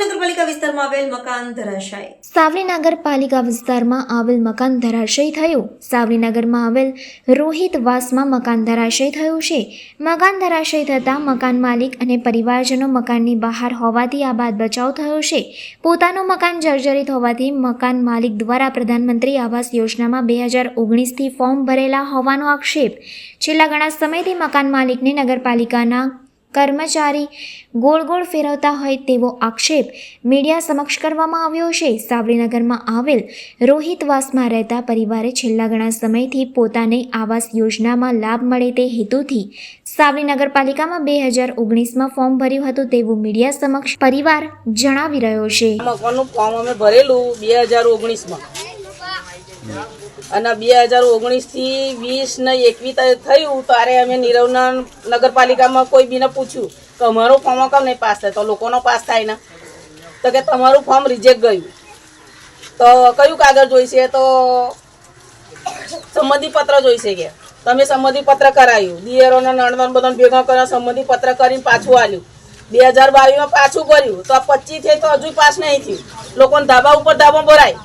નગરપાલિકા વિસ્તારમાં આવેલ મકાન ધરાશાયી. સાવલી નગરપાલિકા વિસ્તારમાં આવેલ મકાન ધરાશયી થયું. સાવલી નગરમાં આવેલ રોહિતવાસમાં મકાન ધરાશયી થયું છે. મકાન ધરાશયી થતાં મકાન માલિક અને પરિવારજનો મકાનની બહાર હોવાથી આ બાદ બચાવ થયો છે. પોતાનું મકાન જર્જરિત હોવાથી મકાન માલિક દ્વારા પ્રધાનમંત્રી આવાસ યોજનામાં 2019થી ફોર્મ ભરેલા હોવાનો આક્ષેપ. છેલ્લા ઘણા સમયથી મકાન માલિકને નગરપાલિકાના કર્મચારી ગોળ ફેરવતા હોય તેવો આક્ષેપ મીડિયા સમક્ષ કરવામાં આવ્યો છે. સાવલીનગરમાં આવેલ રોહિતવાસમાં રહેતા પરિવારે છેલ્લા ઘણા સમયથી પોતાને આવાસ યોજનામાં લાભ મળે તે હેતુથી સાવલી નગરપાલિકામાં 2019માં ફોર્મ ભર્યું હતું તેવું મીડિયા સમક્ષ પરિવાર જણાવી રહ્યો છે. મકાનનું ફોર્મ અમે ભરેલું 2019માં અને 2019 થી 20 ને 21 થયું ત્યારે અમે નીરવના નગરપાલિકામાં કોઈ બીને પૂછ્યું કે અમારું ફોર્મ કેમ નહીં પાસ થાય, તો લોકોનો પાસ થાય ને, તો કે તમારું ફોર્મ રિજેક્ટ ગયું. તો કયું કાગળ જોઈશે, તો સંમતિપત્ર જોઈશે કે તમે સંમતિપત્ર કરાયું. દિયરોના નણંદોને બધાને ભેગા કર્યા, સંમતિપત્ર કરીને પાછું આવ્યું. 2022માં પાછું કર્યું તો 25 થઈ તો હજુ પાસ નહીં થયું. લોકોને ધાબા ઉપર ધાબા ભરાય.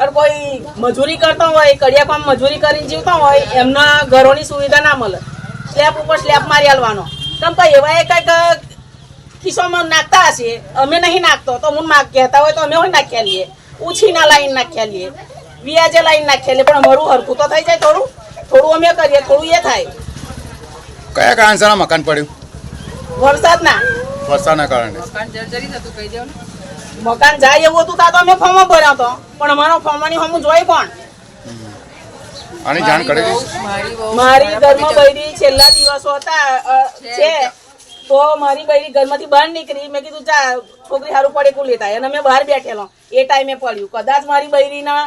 અને કોઈ મજૂરી કરતો હોય, કડિયા કામ મજૂરી કરીને જીવતો હોય, એમના ઘરોની સુવિધા ના મળે. સ્લેબ ઉપર સ્લેબ મારી આલવાનો. તમે ભાઈ એવા કંઈક ખિસ્સામાં નાખતા હશે, અમે નહીં નાખતો તો હું કહેતા હોય તો અમે હોય નાખ્યા લઈએ, ઉછીના લાઈન નાખ્યા લઈએ, વ્યાજે લાઈન નાખ્યા લઈએ, પણ અમારું હરખું તો થઈ જાય. થોડું અમે કરીએ, થોડું એ થાય. કયા કારણસર મકાન પડ્યું? વરસાદના કારણે મકાન જાય એવું હતું તો અમે ફોર્મ ભર્યો હતો, પણ અમારો ફોર્મની હમું જોઈ કોણ? આની જાણ કરી મારી ઘરમાં બૈરી છેલ્લા દિવસો હતા છે, તો મારી બૈરી ઘરમાંથી બહાર નીકળી. મેં કીધું ચા છોકરી સારું પડે કું લેતા, અને અમે બહાર બેઠેલો એ ટાઈમે પડ્યું. કદાચ મારી બૈરીના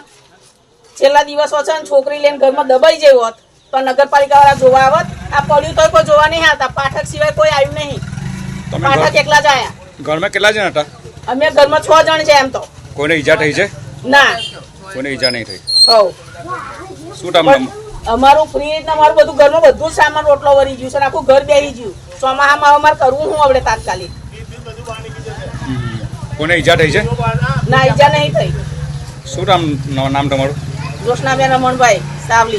છેલ્લા દિવસો છે ને છોકરી લઈને ઘરમાં દબાઈ જઈ હોત તો નગરપાલિકા વાળા જોવા આવત. આ પડ્યું તો કોઈ જોવા નહીં આવતા. પાઠક સિવાય કોઈ આવ્યું નહીં. પાઠક એકલા જ આવ્યા. ઘરમાં કેટલા જણ હતા? અમે ઘરમાં 6 જણ છે. એમ તો કોઈને ઈજા થઈ છે? ના, કોઈને ઈજા નહીં થઈ. શું પણ અમારું ફ્રીજ ને અમારું બધું ઘરમાં બધું સામાન રોટલો વળી ગયું છે, આખું ઘર બેસી ગયું. ચોમાહામાં અમારે કરવું શું હવે તાત્કાલિક? કોઈને ઈજા થઈ છે? ના, ઈજા નહીં થઈ. શું નામ તમારું? જોશનાબેન રમણભાઈ, સાવલી.